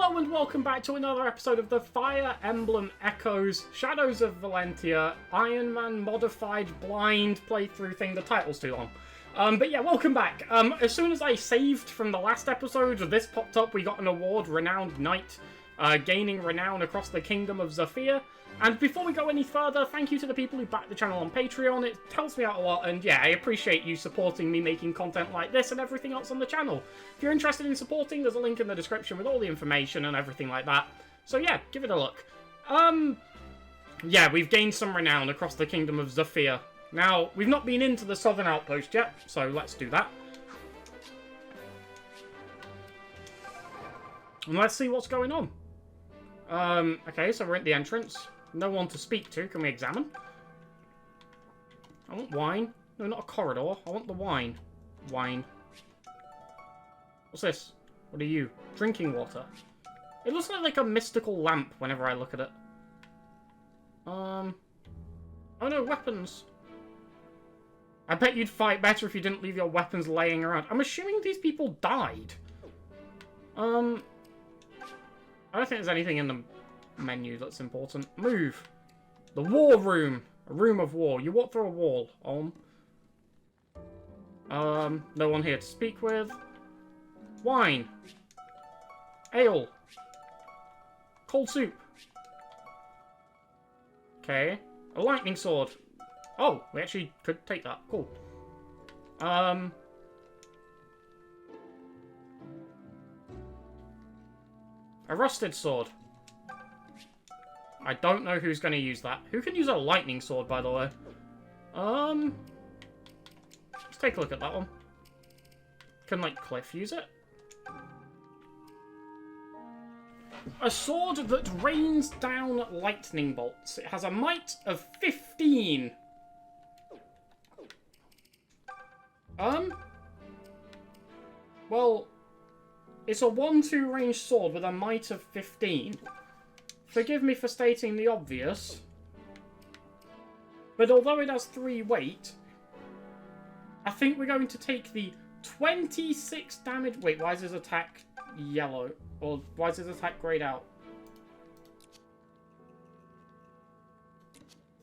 Hello and welcome back to another episode of the Fire Emblem Echoes, Shadows of Valentia, Ironman Modified Blind playthrough thing. The title's too long. But yeah, welcome back. As soon as I saved from the last episode, this popped up. We got an award, Renowned Knight, gaining renown across the Kingdom of Zofia. And before we go any further, thank you to the people who back the channel on Patreon. It helps me out a lot, and yeah, I appreciate you supporting me making content like this and everything else on the channel. If you're interested in supporting, there's a link in the description with all the information and everything like that. So yeah, give it a look. Yeah, we've gained some renown across the Kingdom of Zofia. Now, we've not been into the Southern Outpost yet, so let's do that. And let's see what's going on. Okay, so we're at the entrance. No one to speak to. Can we examine? I want wine. No, not a corridor. I want the wine. Wine. What's this? What are you? Drinking water. It looks like a mystical lamp whenever I look at it. Oh no, weapons. I bet you'd fight better if you didn't leave your weapons laying around. I'm assuming these people died. I don't think there's anything in the menu that's important. Move. The war room. A room of war. You walk through a wall. No one here to speak with. Wine. Ale. Cold soup. Okay. A lightning sword. Oh, we actually could take that. Cool. A rusted sword. I don't know who's going to use that. Who can use a lightning sword, by the way? Let's take a look at that one. Can, like, Cliff use it? A sword that rains down lightning bolts. It has a might of 15. Well, it's a 1-2 range sword with a might of 15. Forgive me for stating the obvious, but although it has 3 weight, I think we're going to take the 26 damage... Wait, why is his attack yellow? Or why is his attack grayed out?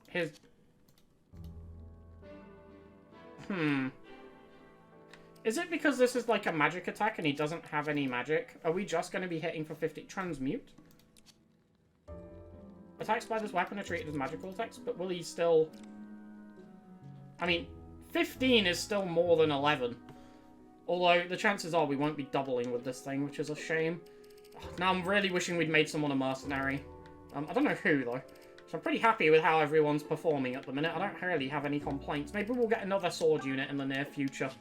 His... Is it because this is like a magic attack and he doesn't have any magic? Are we just going to be hitting for 50? Transmute? Attacks by this weapon are treated as magical attacks, but will he still... I mean, 15 is still more than 11. Although, the chances are we won't be doubling with this thing, which is a shame. Now I'm really wishing we'd made someone a mercenary. I don't know who, though. So I'm pretty happy with how everyone's performing at the minute. I don't really have any complaints. Maybe we'll get another sword unit in the near future.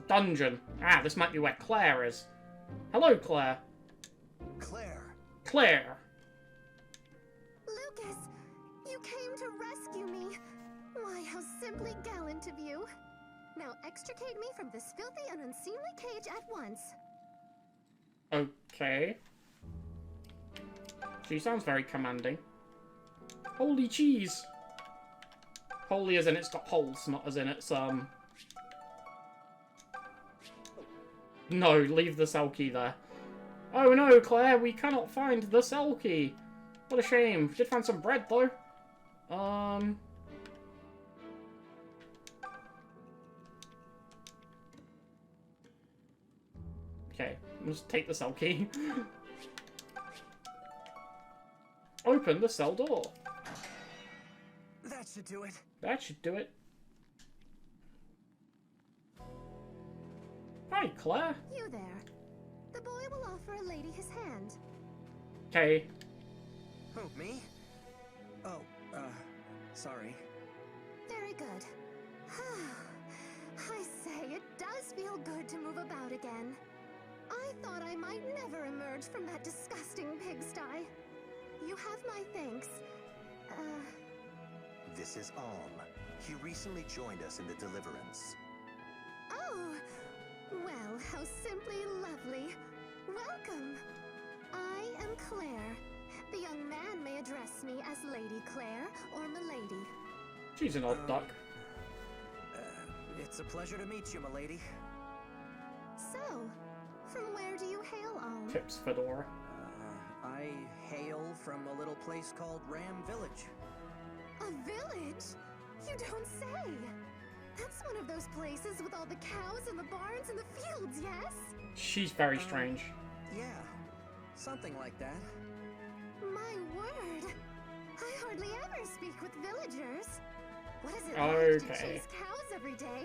Dungeon. Ah, this might be where Claire is. Hello, Claire. Claire. Lucas, you came to rescue me. Why, how simply gallant of you. Now extricate me from this filthy and unseemly cage at once. Okay. She sounds very commanding. Holy cheese. Holy as in it's got holes, not as in it's, No, leave the cell key there. Oh no, Claire, we cannot find the cell key. What a shame. We did find some bread, though. Okay, let's take the cell key. Open the cell door. That should do it. That should do it. Hi, Claire. You there. The boy will offer a lady his hand. Okay. Who, me? Oh, sorry. Very good. I say, it does feel good to move about again. I thought I might never emerge from that disgusting pigsty. You have my thanks. This is Alm. He recently joined us in the Deliverance. Oh, well, how simply lovely. Welcome. I am Claire. The young man may address me as Lady Claire or Milady. She's an odd duck. It's a pleasure to meet you, milady. So, Tips Fedora. I hail from a little place called Ram Village. A village? You don't say! That's one of those places with all the cows and the barns and the fields, yes? She's very strange. Yeah, something like that. My word! I hardly ever speak with villagers. What is it Okay. like to chase cows every day?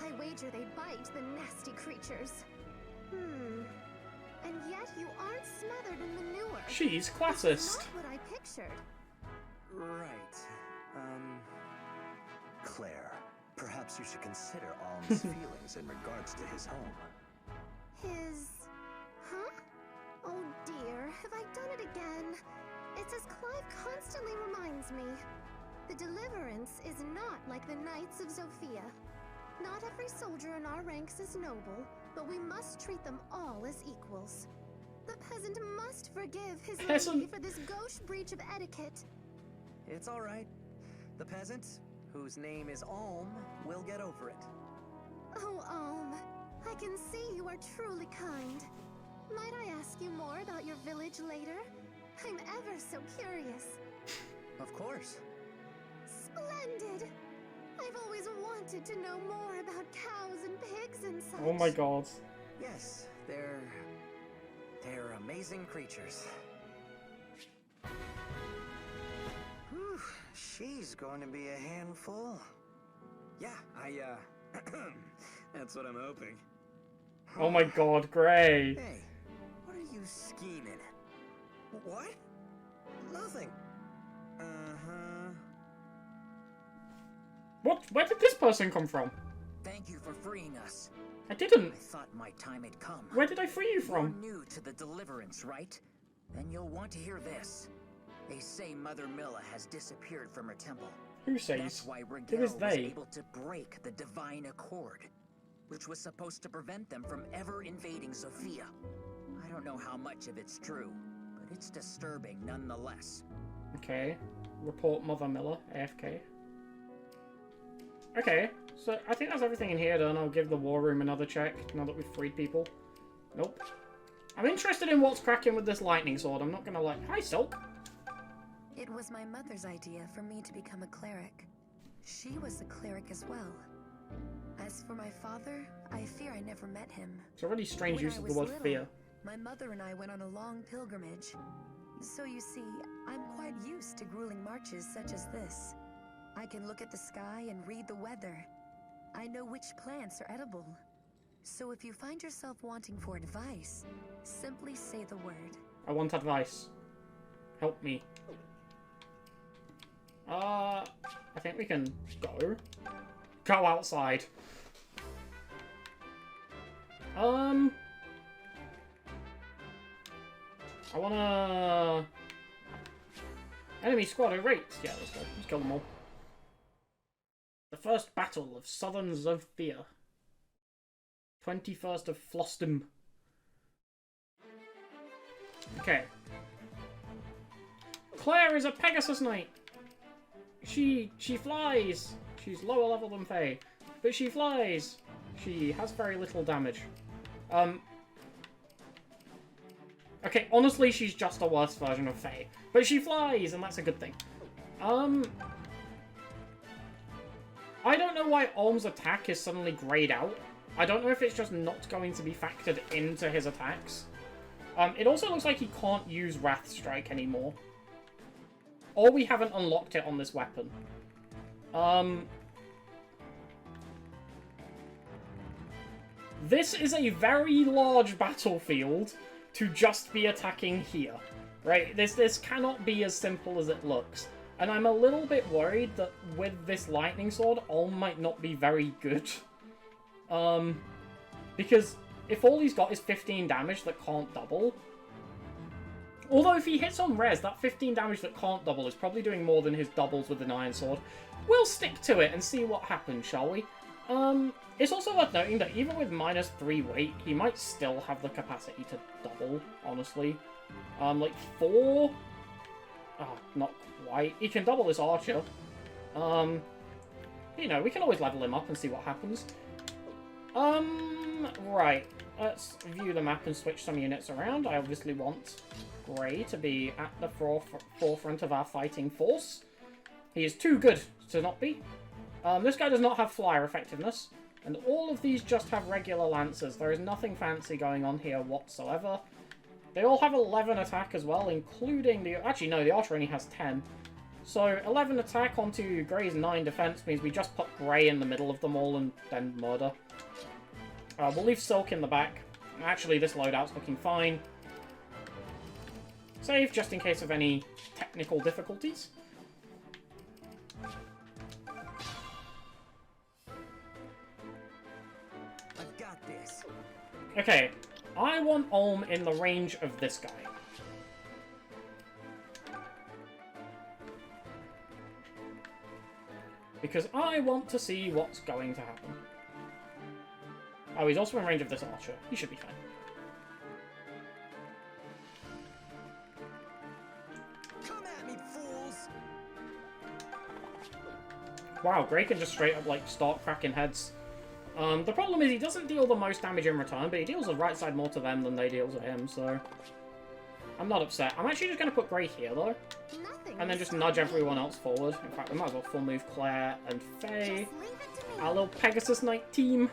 I wager they bite, the nasty creatures. And yet you aren't smothered in manure. She's This is classist. not what I pictured. Right. Claire, perhaps you should consider Alm's feelings in regards to his home. His... Huh? Oh dear, have I done it again? It's as Clive constantly reminds me. The Deliverance is not like the Knights of Zofia. Not every soldier in our ranks is noble, but we must treat them all as equals. The peasant must forgive his lady for this gauche breach of etiquette. It's all right. The peasant, whose name is Alm, will get over it. Oh, Alm, I can see you are truly kind. Might I ask you more about your village later? I'm ever so curious. Of course. Splendid! I've always wanted to know more about cows and pigs and such. Oh my god. Yes, they're amazing creatures. Whew, she's going to be a handful. Yeah, that's what I'm hoping. Oh my god, Gray. Hey, what are you scheming? What? Nothing. Uh-huh. What? Where did this person come from? Thank you for freeing us. I didn't. I thought my time had come. Where did I free you from? You're new to the Deliverance, right? Then you'll want to hear this. They say Mother Milla has disappeared from her temple. Who says? That's why Who Rigel is was they? able to break the Divine Accord, which was supposed to prevent them from ever invading Zofia. I don't know how much of it's true, but it's disturbing nonetheless. Okay. Report Mother Miller, AFK. Okay, so I think that's everything in here done. I'll give the war room another check now that we've freed people. Nope. I'm interested in what's cracking with this lightning sword. I'm not gonna like... Hi, Silk. It was my mother's idea for me to become a cleric. She was a cleric as well. As for my father, I fear I never met him. It's a really strange When use I of the was word little, fear. My mother and I went on a long pilgrimage. So you see, I'm quite used to grueling marches such as this. I can look at the sky and read the weather. I know which plants are edible. So if you find yourself wanting for advice, simply say the word. I want advice. Help me. I think we can go. Go outside. I wanna... Enemy squad rates. Yeah, let's go. Let's kill them all. The first battle of Southern Zofia. 21st of Flostum. Okay. Claire is a Pegasus Knight. She flies. She's lower level than Faye, but she flies. She has very little damage. Okay, honestly, she's just a worse version of Faye, but she flies, and that's a good thing. I don't know why Olm's attack is suddenly grayed out. I don't know if it's just not going to be factored into his attacks. It also looks like he can't use Wrath Strike anymore. Or we haven't unlocked it on this weapon. This is a very large battlefield to just be attacking here. Right? This cannot be as simple as it looks. And I'm a little bit worried that with this lightning sword, Olm might not be very good. Because if all he's got is 15 damage that can't double... Although if he hits on res, that 15 damage that can't double is probably doing more than his doubles with an iron sword. We'll stick to it and see what happens, shall we? It's also worth noting that even with -3 weight, he might still have the capacity to double, honestly. Like 4? Oh, not quite. He can double this archer. You know, we can always level him up and see what happens. Right. Let's view the map and switch some units around. I obviously want Grey to be at the forefront of our fighting force. He is too good to not be. This guy does not have flyer effectiveness, and all of these just have regular lancers. There is nothing fancy going on here whatsoever. They all have 11 attack as well, including the... Actually, no, the archer only has 10. So, 11 attack onto Grey's 9 defense means we just put Grey in the middle of them all and then murder. We'll leave Silk in the back. Actually, this loadout's looking fine. Save, just in case of any technical difficulties. I've got this. Okay, I want Ulm in the range of this guy. Because I want to see what's going to happen. Oh, he's also in range of this archer. He should be fine. Come at me, fools! Wow, Grey can just straight up, like, start cracking heads. The problem is he doesn't deal the most damage in return, but he deals the right side more to them than they deal to him, so... I'm not upset. I'm actually just going to put Grey here, though. And then just nudge everyone else forward. In fact, I might as well full move Claire and Faye. Our little Pegasus Knight team.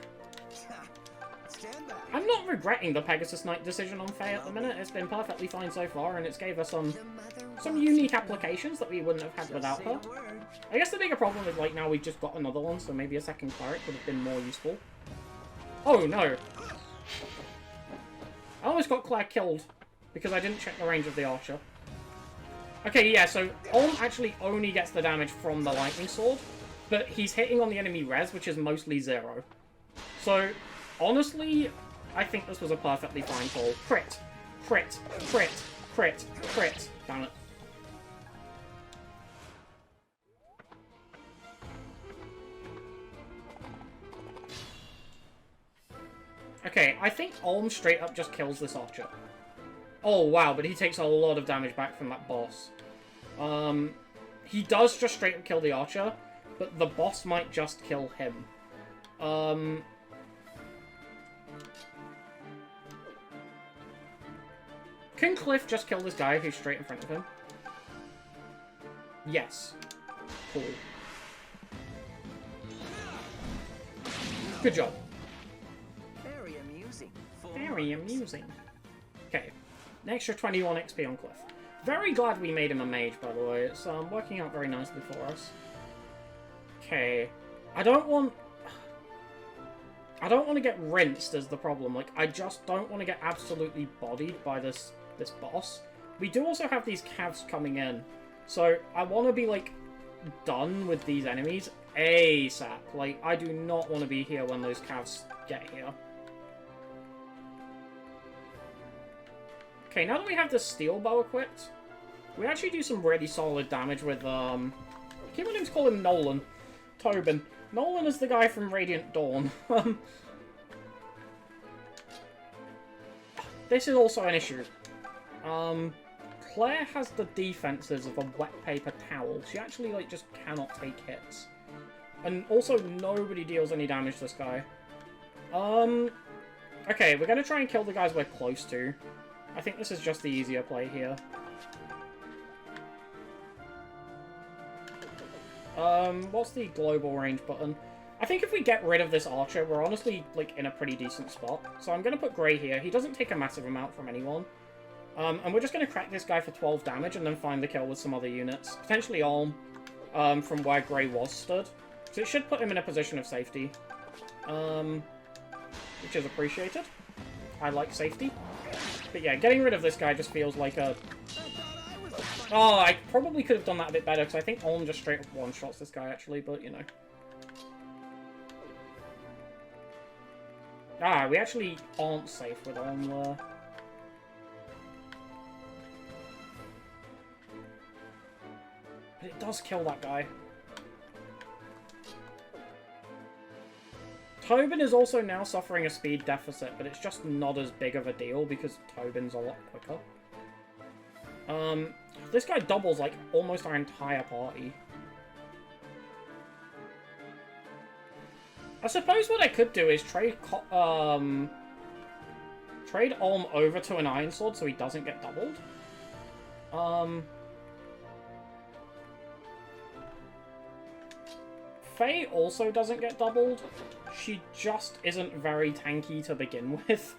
Stand back. I'm not regretting the Pegasus Knight decision on Faye at the minute. It's been perfectly fine so far, and it's gave us some unique applications that we wouldn't have had without her. Say the word. I guess the bigger problem is, like, now we've just got another one, so maybe a second cleric would have been more useful. Oh, no. I almost got Claire killed because I didn't check the range of the archer. Okay, yeah, so Ulm actually only gets the damage from the lightning sword, but he's hitting on the enemy res, which is mostly 0. So, honestly, I think this was a perfectly fine call. Crit, crit, crit, crit, crit. Damn it. Okay, I think Ulm straight up just kills this archer. Oh, wow, but he takes a lot of damage back from that boss. He does just straight up kill the archer, but the boss might just kill him. Can Cliff just kill this guy who's straight in front of him? Yes. Cool. Good job. Very amusing. Very amusing. Okay. An extra 21 XP on Cliff. Very glad we made him a mage, by the way. It's working out very nicely for us. Okay. I don't want to get rinsed as the problem. Like, I just don't want to get absolutely bodied by this boss. We do also have these cavs coming in. So, I want to be, like, done with these enemies ASAP. Like, I do not want to be here when those cavs get here. Okay, now that we have the steel bow equipped, we actually do some really solid damage with, I keep wanting to call him Nolan. Tobin. Nolan is the guy from Radiant Dawn. This is also an issue. Claire has the defenses of a wet paper towel. She actually, like, just cannot take hits. And also, nobody deals any damage to this guy. Okay, we're gonna try and kill the guys we're close to. I think this is just the easier play here. What's the global range button? I think if we get rid of this archer, we're honestly, like, in a pretty decent spot. So I'm gonna put Grey here. He doesn't take a massive amount from anyone. And we're just gonna crack this guy for 12 damage and then find the kill with some other units. Potentially Ulm, from where Grey was stood. So it should put him in a position of safety. Which is appreciated. I like safety. But yeah, getting rid of this guy just feels like a... Oh, I probably could have done that a bit better, because I think Ulm just straight up one-shots this guy, actually, but, you know. Ah, we actually aren't safe with Ulm there. But it does kill that guy. Tobin is also now suffering a speed deficit, but it's just not as big of a deal because Tobin's a lot quicker. This guy doubles, like, almost our entire party. I suppose what I could do is trade Olm over to an Iron Sword so he doesn't get doubled. Faye also doesn't get doubled. She just isn't very tanky to begin with.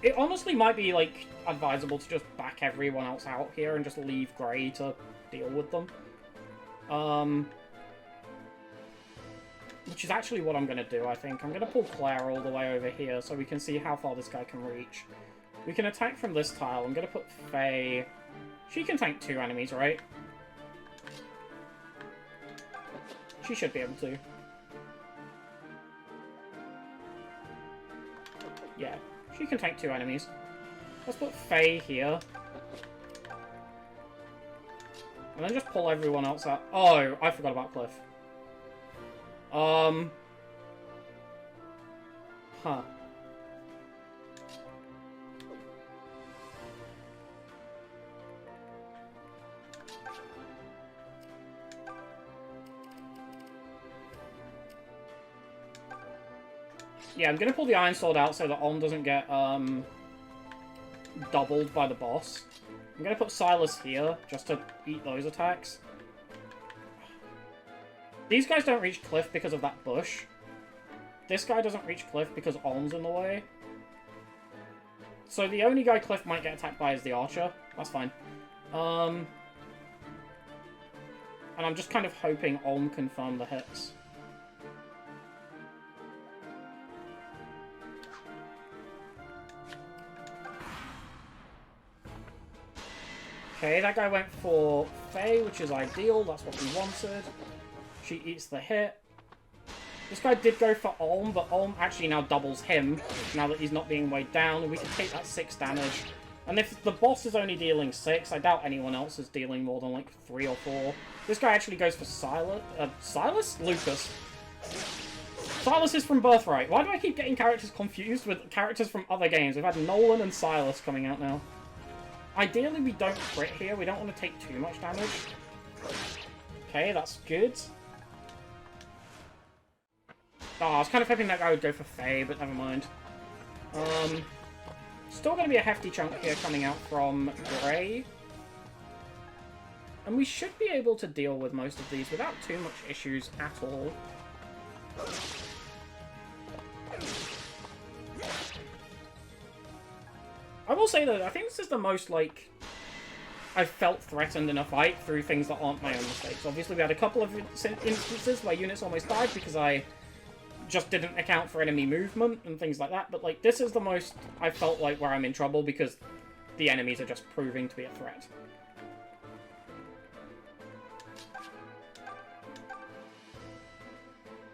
It honestly might be, like, advisable to just back everyone else out here and just leave Grey to deal with them. Which is actually what I'm going to do, I think. I'm going to pull Claire all the way over here so we can see how far this guy can reach. We can attack from this tile. I'm going to put Faye... She can tank 2 enemies, right? She should be able to. Yeah. She can tank 2 enemies. Let's put Faye here. And then just pull everyone else out. Oh, I forgot about Cliff. Huh. Yeah, I'm gonna pull the Iron Sword out so that Olm doesn't get, doubled by the boss. I'm gonna put Silas here, just to eat those attacks. These guys don't reach Cliff because of that bush. This guy doesn't reach Cliff because Olm's in the way. So the only guy Cliff might get attacked by is the Archer. That's fine. And I'm just kind of hoping Olm can farm the hits. Okay, that guy went for Faye, which is ideal. That's what we wanted. She eats the hit. This guy did go for Olm, but Olm actually now doubles him, now that he's not being weighed down, and we can take that 6 damage. And if the boss is only dealing 6, I doubt anyone else is dealing more than, like, 3 or 4. This guy actually goes for Silas? Lucas. Silas is from Birthright. Why do I keep getting characters confused with characters from other games? We've had Nolan and Silas coming out now. Ideally, we don't crit here. We don't want to take too much damage. Okay, that's good. Oh, I was kind of hoping that guy would go for Faye, but never mind. Still going to be a hefty chunk here coming out from Grey. And we should be able to deal with most of these without too much issues at all. I will say that I think this is the most, like, I've felt threatened in a fight through things that aren't my own mistakes. Obviously, we had a couple of instances where units almost died because I just didn't account for enemy movement and things like that, but, like, this is the most I felt like where I'm in trouble because the enemies are just proving to be a threat.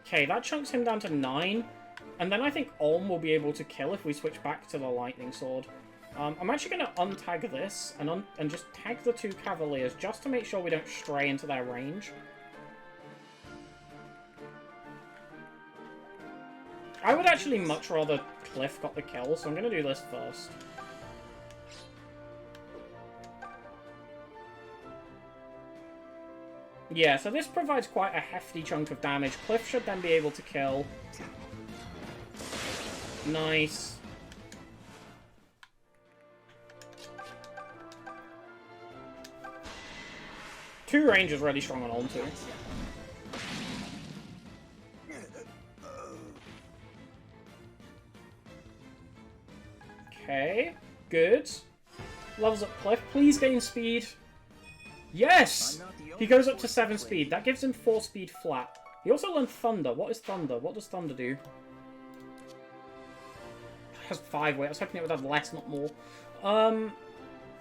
Okay, that chunks him down to 9, and then I think Olm will be able to kill if we switch back to the Lightning Sword. I'm actually going to untag this and just tag the 2 Cavaliers just to make sure we don't stray into their range. I would actually much rather Cliff got the kill, so I'm going to do this first. Yeah, so this provides quite a hefty chunk of damage. Cliff should then be able to kill. Nice. Two range is really strong on Olm too. Okay, good. Levels up Cliff. Please gain speed. Yes! He goes up to 7 speed. That gives him 4 speed flat. He also learned Thunder. What is Thunder? What does Thunder do? It has 5 weight. I was hoping it would have less, not more.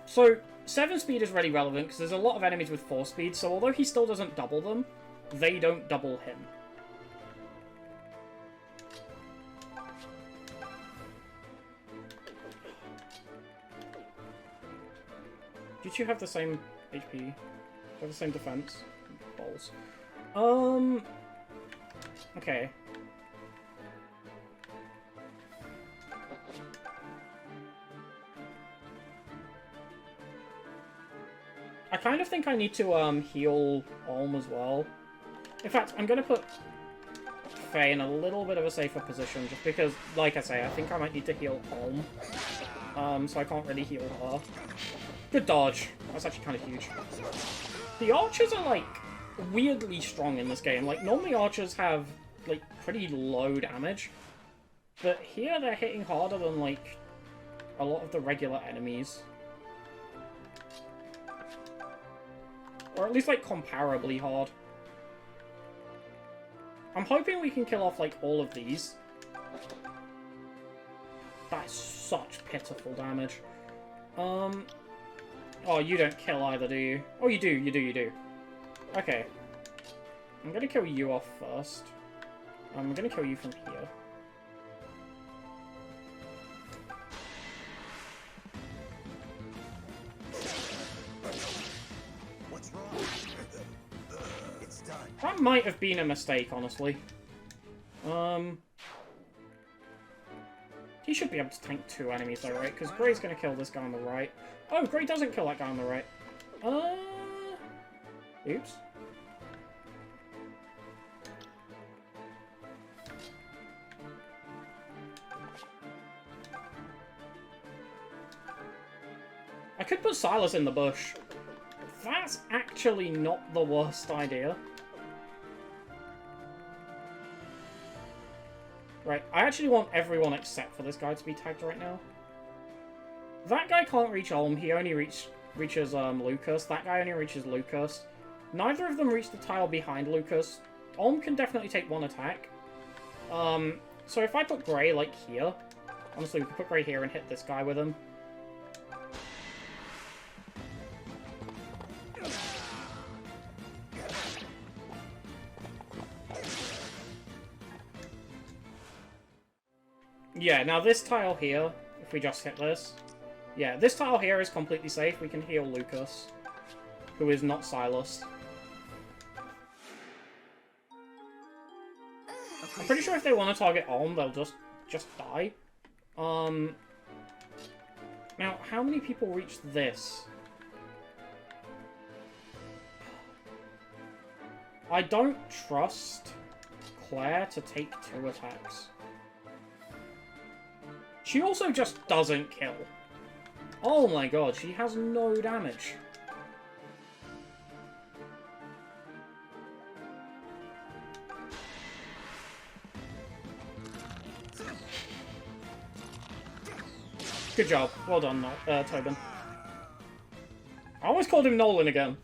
So 7 speed is really relevant because there's a lot of enemies with 4 speed, so although he still doesn't double them, they don't double him. Did you have the same HP? Have the same defense? Balls. Okay. I kind of think I need to heal Olm as well. In fact, I'm gonna put Faye in a little bit of a safer position, just because, like I say, I think I might need to heal Olm. So I can't really heal her. Good dodge. That's actually kind of huge. The archers are, like, weirdly strong in this game. Like, normally archers have, like, pretty low damage. But here they're hitting harder than, like, a lot of the regular enemies. Or at least, like, comparably hard. I'm hoping we can kill off, like, all of these. That is such pitiful damage. Oh, you don't kill either, do you? Oh, you do, you do, you do. Okay. I'm gonna kill you off first. I'm gonna kill you from here. What's wrong? It's done. That might have been a mistake, honestly. He should be able to tank 2 enemies though, right? Because Grey's gonna kill this guy on the right. Oh, Grey doesn't kill that guy on the right. Oops. I could put Silas in the bush. That's actually not the worst idea. Right, I actually want everyone except for this guy to be tagged right now. That guy can't reach Olm, he only reaches Lucas. That guy only reaches Lucas. Neither of them reach the tile behind Lucas. Olm can definitely take 1 attack. So if I put Grey, like, here... Honestly, we could put Grey here and hit this guy with him. Yeah, now this tile here, if we just hit this... Yeah, this tile here is completely safe. We can heal Lucas, who is not Silas. I'm pretty sure if they want to target Olm, they'll just die. Now, how many people reach this? I don't trust Claire to take 2 attacks. She also just doesn't kill. Oh my god, she has no damage. Good job. Well done, Tobin. I almost called him Nolan again.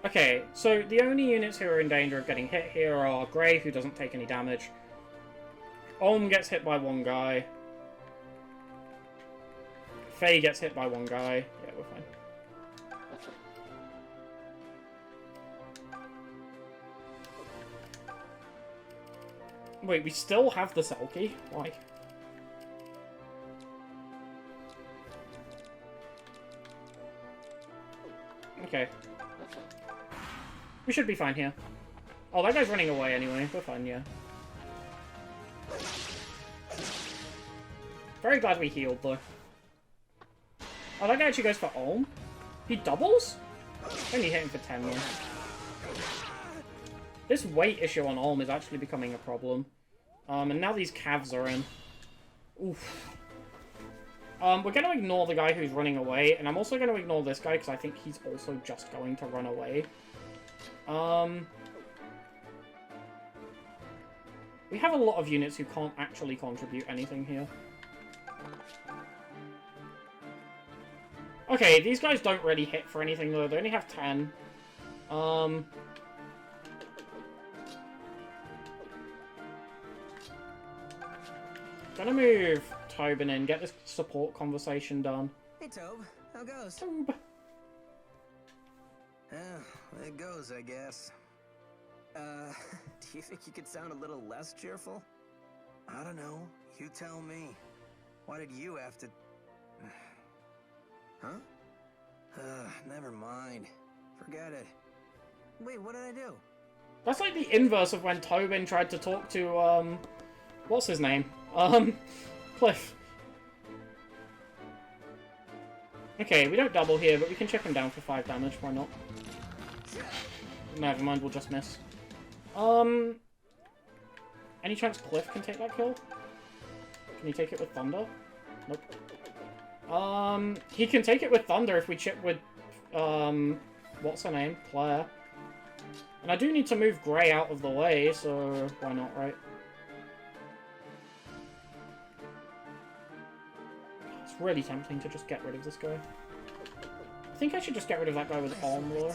Okay, so the only units who are in danger of getting hit here are Grey, who doesn't take any damage. Olm gets hit by 1 guy. Faye gets hit by 1 guy. Yeah, we're fine. Wait, we still have the Selkie? Why? Okay. We should be fine here. Oh, that guy's running away anyway. We're fine, yeah. Very glad we healed, though. Oh, that guy actually goes for Olm. He doubles? Only hit him for 10, though. This weight issue on Olm is actually becoming a problem. And now these calves are in. Oof. We're going to ignore the guy who's running away, and I'm also going to ignore this guy, because I think he's also just going to run away. We have a lot of units who can't actually contribute anything here. Okay, these guys don't really hit for anything, though. They only have 10. Gonna move Tobin in, get this support conversation done. Hey, Tobe. How goes? Tobe. It goes, I guess. Do you think you could sound a little less cheerful? I don't know. You tell me. Why did you have to... Huh? Never mind. Forget it. Wait, what did I do? That's like the inverse of when Tobin tried to talk to, what's his name? Cliff. Okay, we don't double here, but we can chip him down for 5 damage, why not? Never mind, we'll just miss. Any chance Cliff can take that kill? Can he take it with Thunder? Nope. He can take it with Thunder if we chip with, what's her name? Claire. And I do need to move Grey out of the way, so why not, right? It's really tempting to just get rid of this guy. I think I should just get rid of that guy with Arm Lore.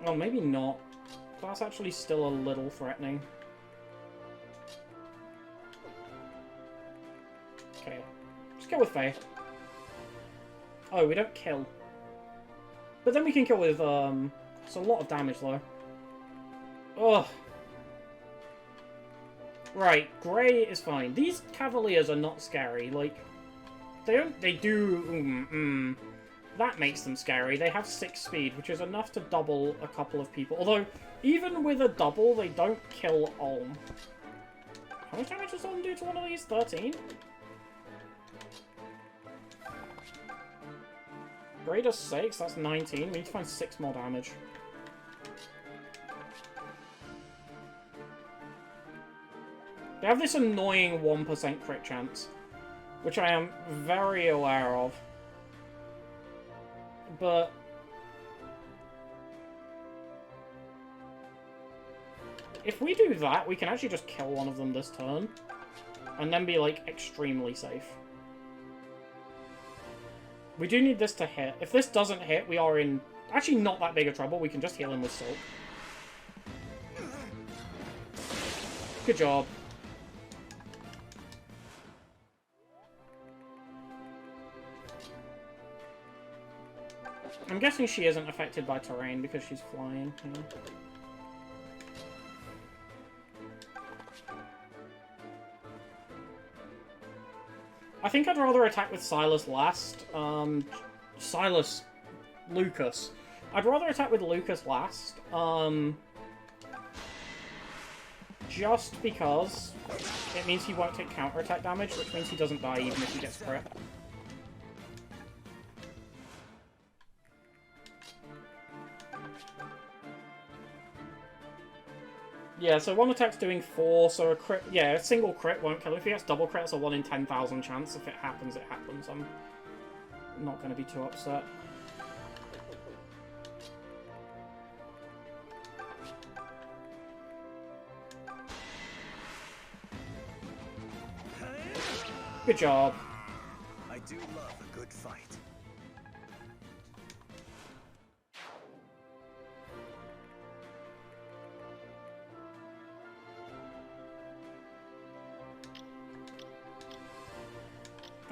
Oh, maybe not. That's actually still a little threatening. Okay. Just go with Faye. Oh, we don't kill. But then we can kill with, it's a lot of damage, though. Ugh. Right, Grey is fine. These Cavaliers are not scary. Like, they do... That makes them scary. They have 6 speed, which is enough to double a couple of people. Although, even with a double, they don't kill Ulm. How much damage does Ulm do to one of these? 13? Grey does 6, that's 19. We need to find 6 more damage. They have this annoying 1% crit chance, which I am very aware of. But if we do that, we can actually just kill one of them this turn, and then be, like, extremely safe. We do need this to hit. If this doesn't hit, we are in actually not that big of trouble. We can just heal him with Silk. Good job. I'm guessing she isn't affected by terrain because she's flying. Yeah. I think I'd rather attack with Silas last. Lucas. I'd rather attack with Lucas last. Just because it means he won't take counterattack damage, which means he doesn't die even if he gets crit. Yeah, so one attack's doing 4, so a crit... Yeah, a single crit won't kill. If he gets double crit, it's a 1 in 10,000 chance. If it happens, it happens. I'm not going to be too upset. Good job. I do love a good fight.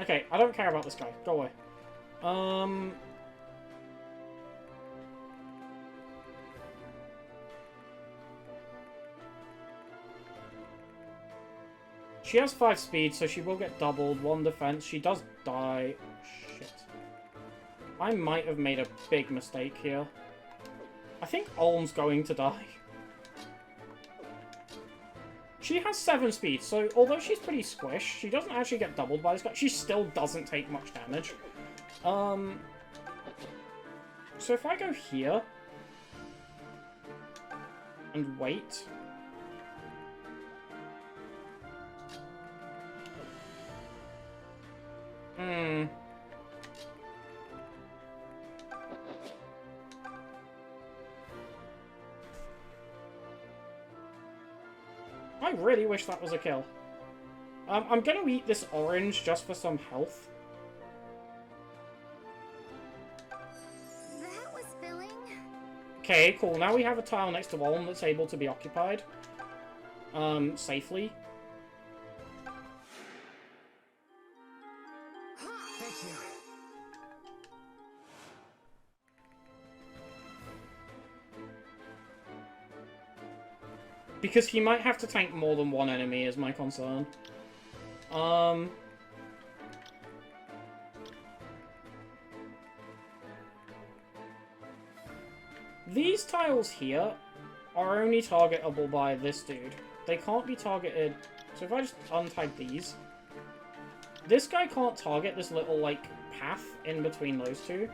Okay, I don't care about this guy. Go away. She has 5 speed, so she will get doubled. 1 defense. She does die. Shit. I might have made a big mistake here. I think Ulm's going to die. She has 7 speed, so although she's pretty squish, she doesn't actually get doubled by this guy. She still doesn't take much damage. So if I go here and wait. I really wish that was a kill. I'm gonna eat this orange just for some health. That was filling. Okay, cool. Now we have a tile next to Ulm that's able to be occupied. Safely. Thank you. Because he might have to tank more than one enemy is my concern. These tiles here are only targetable by this dude. They can't be targeted... So if I just untag these... This guy can't target this little, like, path in between those two.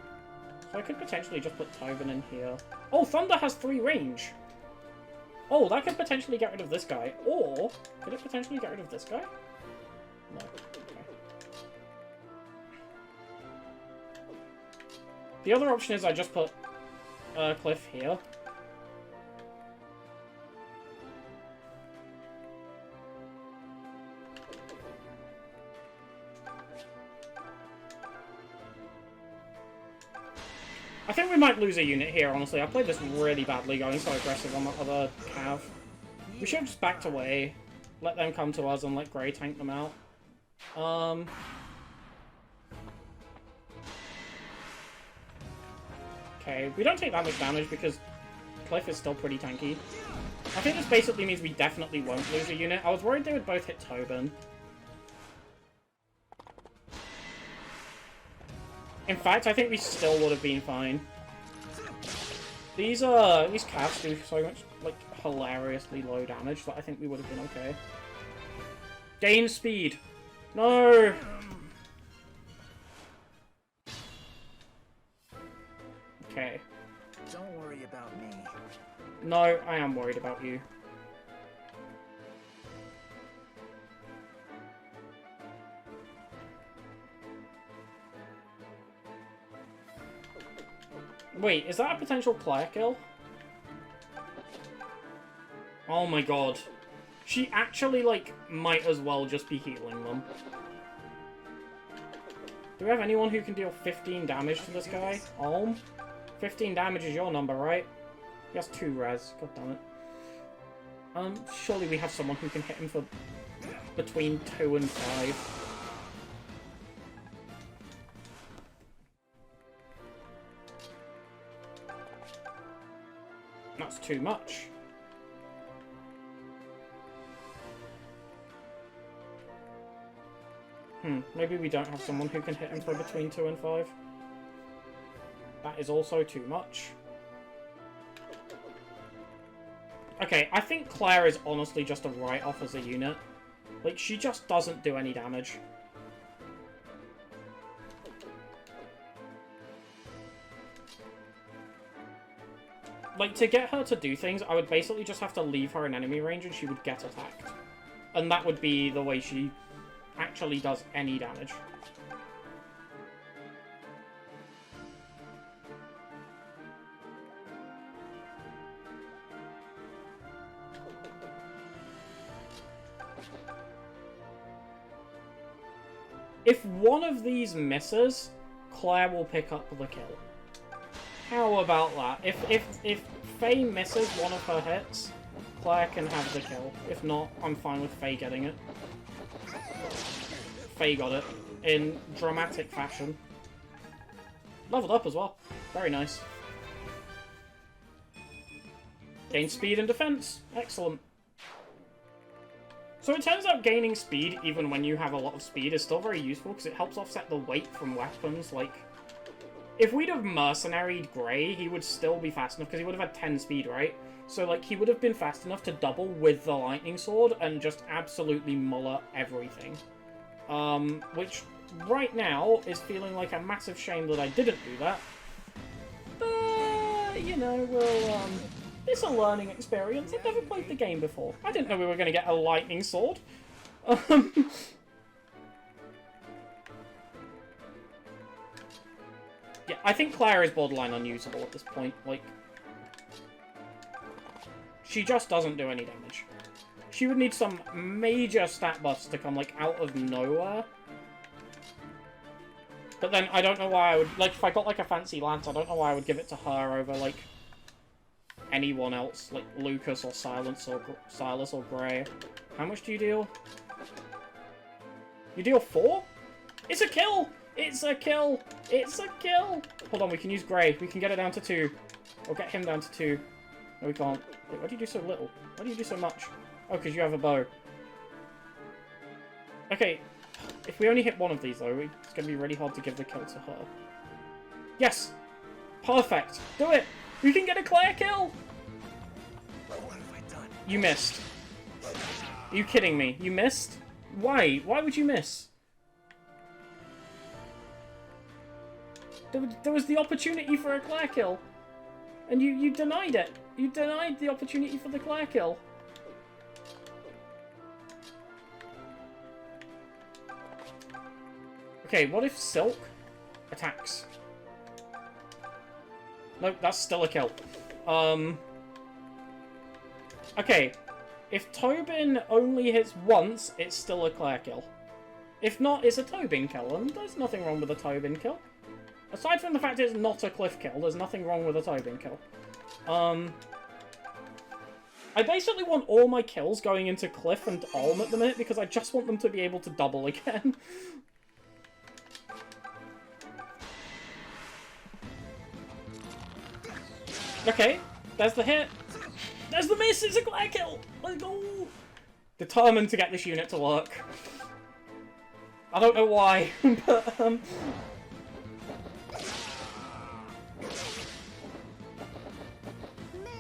So I could potentially just put Tobin in here. Oh, Thunder has 3 range! Oh, that could potentially get rid of this guy. Or, could it potentially get rid of this guy? No. Okay. The other option is I just put Cliff here. I think we might lose a unit here, honestly. I played this really badly going so aggressive on that other cav. We should have just backed away, let them come to us and let Grey tank them out. Okay, we don't take that much damage because Cliff is still pretty tanky. I think this basically means we definitely won't lose a unit. I was worried they would both hit Tobin. In fact, I think we still would have been fine. These calves do so much, like, hilariously low damage that I think we would have been okay. Gain speed! No! Okay. Don't worry about me. No, I am worried about you. Wait, is that a potential Claire kill? Oh my god. She actually, like, might as well just be healing them. Do we have anyone who can deal 15 damage to this guy? Olm? 15 damage is your number, right? He has 2 res. God damn it. Surely we have someone who can hit him for between 2 and 5. That's too much. Maybe we don't have someone who can hit him for between 2 and 5. That is also too much. Okay, I think Claire is honestly just a write-off as a unit. Like, she just doesn't do any damage. Like, to get her to do things, I would basically just have to leave her in enemy range and she would get attacked. And that would be the way she actually does any damage. If one of these misses, Claire will pick up the kill. How about that? If Faye misses one of her hits, Claire can have the kill. If not, I'm fine with Faye getting it. Faye got it in dramatic fashion. Leveled up as well. Very nice. Gain speed and defense. Excellent. So it turns out gaining speed, even when you have a lot of speed, is still very useful because it helps offset the weight from weapons. Like, if we'd have mercenaried Grey, he would still be fast enough because he would have had 10 speed, right? So, like, he would have been fast enough to double with the lightning sword and just absolutely muller everything. Which, right now, is feeling like a massive shame that I didn't do that. But, you know, we'll, it's a learning experience. I've never played the game before. I didn't know we were going to get a lightning sword. Yeah, I think Claire is borderline unusable at this point. Like, she just doesn't do any damage. She would need some major stat buffs to come, like, out of nowhere. But then, I don't know why I would... Like, if I got, like, a fancy lance, I don't know why I would give it to her over, like, anyone else. Like, Lucas or Silas or Grey. How much do you deal? You deal 4? It's a kill! It's a kill! It's a kill! Hold on, we can use Grey. We can get it down to 2. Or get him down to 2. No, we can't. Wait, why do you do so little? Why do you do so much? Oh, because you have a bow. Okay, if we only hit one of these, though, it's going to be really hard to give the kill to her. Yes! Perfect! Do it! You can get a Claire kill! What have I done? You missed. Are you kidding me? You missed? Why? Why would you miss? There was the opportunity for a Claire kill. And you denied it. You denied the opportunity for the Claire kill. Okay, what if Silk attacks? Nope, that's still a kill. Okay, if Tobin only hits once, it's still a Claire kill. If not, it's a Tobin kill, and there's nothing wrong with a Tobin kill. Aside from the fact it's not a Cliff kill, there's nothing wrong with a Tobin kill. I basically want all my kills going into Cliff and Olm at the minute, because I just want them to be able to double again. Okay, there's the hit. There's the miss! It's a Claire kill! Let's go! Determined to get this unit to work. I don't know why, but, May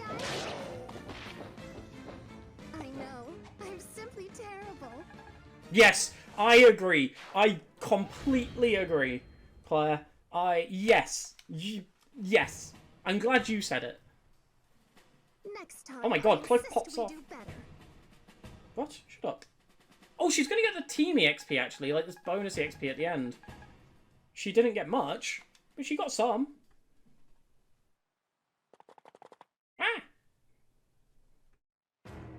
I know, I'm simply terrible. Yes, I agree. I completely agree, Claire. Yes. Yes. I'm glad you said it. Next time, Oh my god, I Cliff insist pops we off. do better. What? Shut up. Oh, she's gonna get the team EXP, actually, like this bonus EXP at the end. She didn't get much, but she got some. Ah!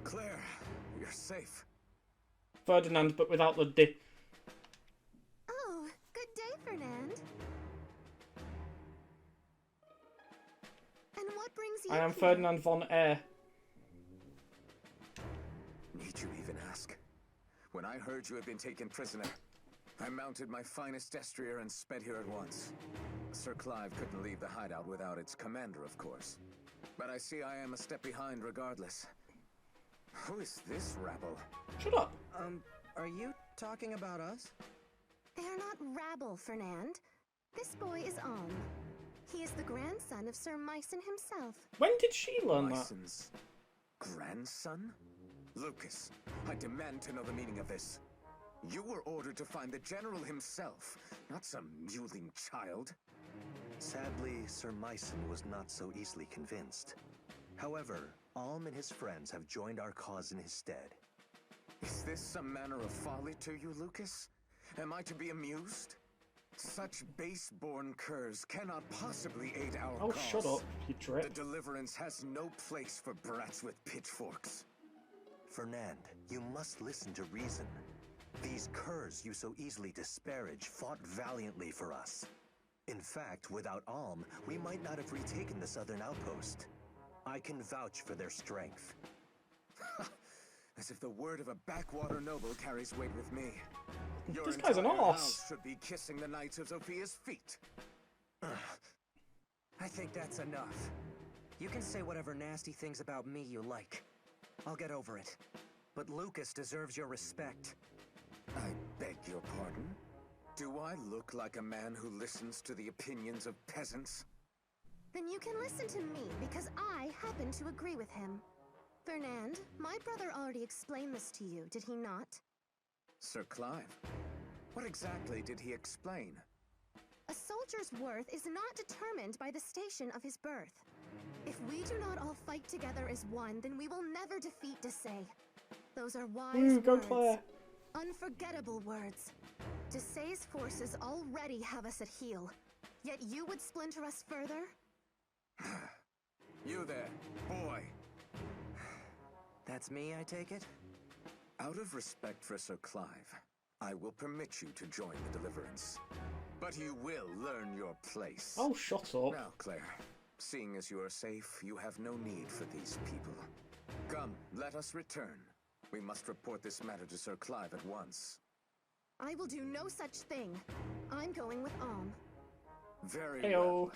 Claire, you're safe. Ferdinand, but without the D. Oh, good day, Fernand. And what brings you I am here? Ferdinand von Air. Need you even ask? When I heard you had been taken prisoner, I mounted my finest destrier and sped here at once. Sir Clive couldn't leave the hideout without its commander, of course. But I see I am a step behind regardless. Who is this rabble? Shut up. Are you talking about us? They are not rabble, Fernand. This boy is Alm. He is the grandson of Sir Myson himself. When did she learn that? Lyson's grandson? Lucas, I demand to know the meaning of this. You were ordered to find the general himself, not some mewling child. Sadly, Sir Myson was not so easily convinced. However, Alm and his friends have joined our cause in his stead. Is this some manner of folly to you, Lucas? Am I to be amused? Such base-born curs cannot possibly aid our Oh, cause. shut up, you The drip. Deliverance has no place for brats with pitchforks. Fernand, you must listen to reason. These curs you so easily disparage fought valiantly for us. In fact, without Alm, we might not have retaken the southern outpost. I can vouch for their strength. As if the word of a backwater noble carries weight with me. Your This guy's an entire arse. house should be kissing the Knights of Zofia's feet. I think that's enough. You can say whatever nasty things about me you like. I'll get over it. But Lucas deserves your respect. I beg your pardon? Do I look like a man who listens to the opinions of peasants? Then you can listen to me, because I happen to agree with him. Fernand, my brother already explained this to you, did he not? Sir Clive, what exactly did he explain? A soldier's worth is not determined by the station of his birth. If we do not all fight together as one, then we will never defeat Desay. Those are wise Go words. Claire. Unforgettable words. Desay's forces already have us at heel. Yet you would splinter us further? You there, boy. That's me, I take it? Out of respect for Sir Clive, I will permit you to join the Deliverance. But you will learn your place. Oh, shut up. Now, Claire, seeing as you are safe, you have no need for these people. Come, let us return. We must report this matter to Sir Clive at once. I will do no such thing. I'm going with Alm. Very Heyo. well.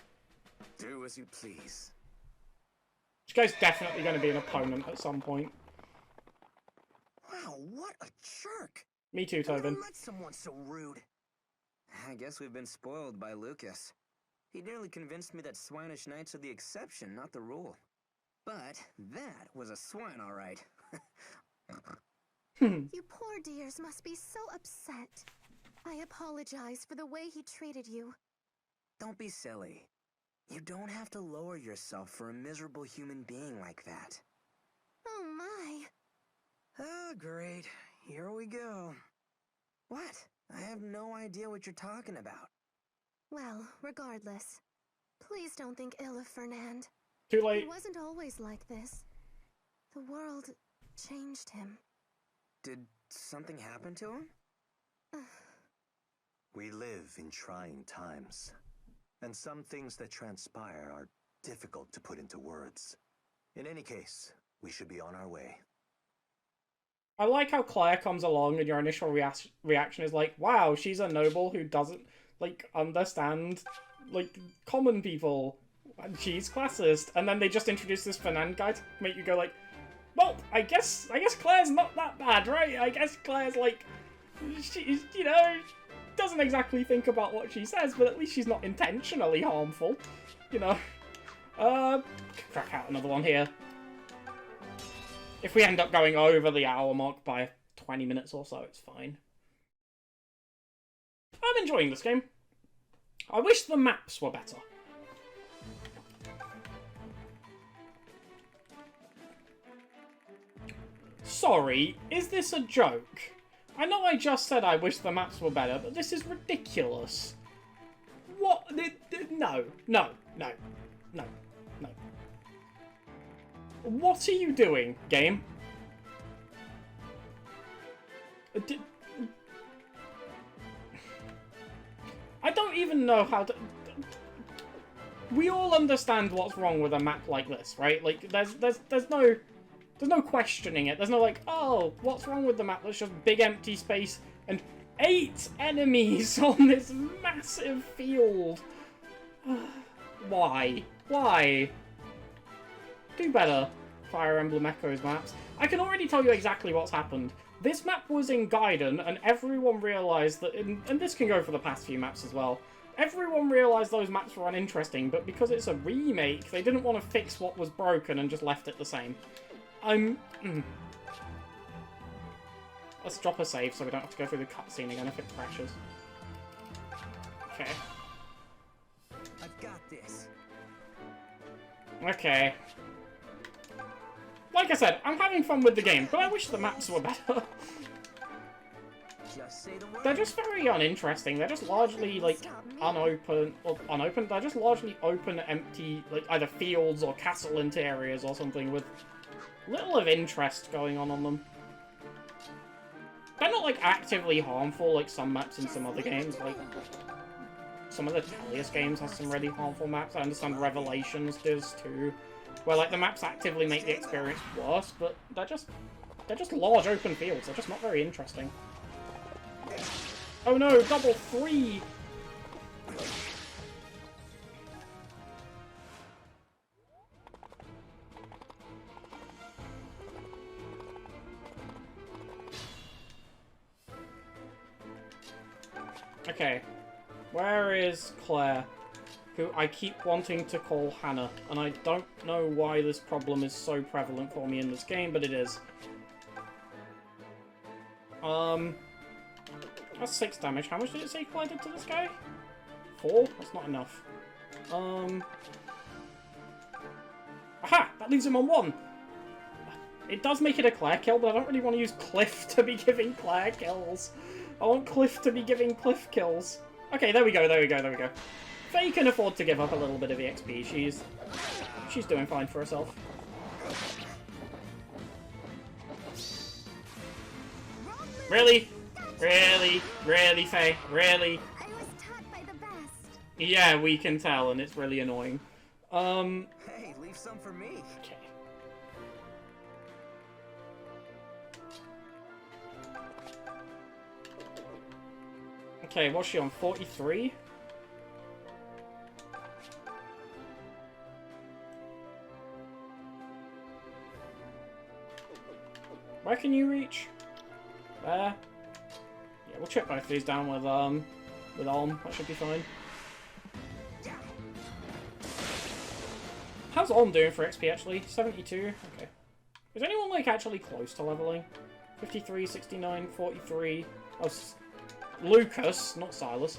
Do as you please. This guy's definitely going to be an opponent at some point. Wow, what a jerk! Me too, I never Tobin. met someone so rude. I guess we've been spoiled by Lucas. He nearly convinced me that swinish knights are the exception, not the rule. But that was a swine, all right. You poor dears must be so upset. I apologize for the way he treated you. Don't be silly. You don't have to lower yourself for a miserable human being like that. Oh my. Oh, great. Here we go. What? I have no idea what you're talking about. Well, regardless, please don't think ill of Fernand. Too late. He wasn't always like this. The world changed him. Did something happen to him? We live in trying times, and some things that transpire are difficult to put into words. In any case, we should be on our way. I like how Claire comes along and your initial reaction is like, wow, she's a noble who doesn't, like, understand, like, common people. And she's classist. And then they just introduce this Fernand guy to make you go like, well, I guess Claire's not that bad, right? I guess Claire's, like, she's, you know, doesn't exactly think about what she says, but at least she's not intentionally harmful, you know. Crack out another one here. If we end up going over the hour mark by 20 minutes or so, it's fine. I'm enjoying this game. I wish the maps were better. Sorry, is this a joke? I know I just said I wish the maps were better, but this is ridiculous. What? No. What are you doing, game? I don't even know how to... We all understand what's wrong with a map like this, right? Like, there's no questioning it. There's no like, oh, what's wrong with the map? There's just big empty space and 8 enemies on this massive field. Why? Why? Do better, Fire Emblem Echoes maps. I can already tell you exactly what's happened. This map was in Gaiden, and everyone realised that, and this can go for the past few maps as well, everyone realised those maps were uninteresting, but because it's a remake, they didn't want to fix what was broken and just left it the same. Let's drop a save so we don't have to go through the cutscene again if it crashes. Okay. I've got this. Okay. Like I said, I'm having fun with the game, but I wish the maps were better. Just say the word. They're just very uninteresting. They're just largely, like, unopened. They're just largely open, empty, like, either fields or castle interiors or something with little of interest going on them. They're not, like, actively harmful like some maps in some other games. Like, some of the Tellius games have some really harmful maps. I understand Revelations does too. Where, like, the maps actively make the experience worse, but they're just large open fields. They're just not very interesting. Oh no, double 3! Okay, where is Claire? Who I keep wanting to call Hannah, and I don't know why this problem is so prevalent for me in this game, but it is. That's 6 damage. How much did it say Claire did to this guy? 4? That's not enough. Aha! That leaves him on 1! It does make it a Claire kill, but I don't really want to use Cliff to be giving Claire kills. I want Cliff to be giving Cliff kills. Okay, there we go, there we go, there we go. Faye can afford to give up a little bit of EXP. She's doing fine for herself. Really? Really? Really, Faye? Really? I was taught by the best. Yeah, we can tell, and it's really annoying. Hey, leave some for me. Okay. Okay, what's she on? 43? Where can you reach? There. Yeah, we'll check both these down with Alm. That should be fine. how's Olm doing for XP, actually? 72? Okay. Is anyone, like, actually close to leveling? 53, 69, 43... Oh, Lucas, not Silas,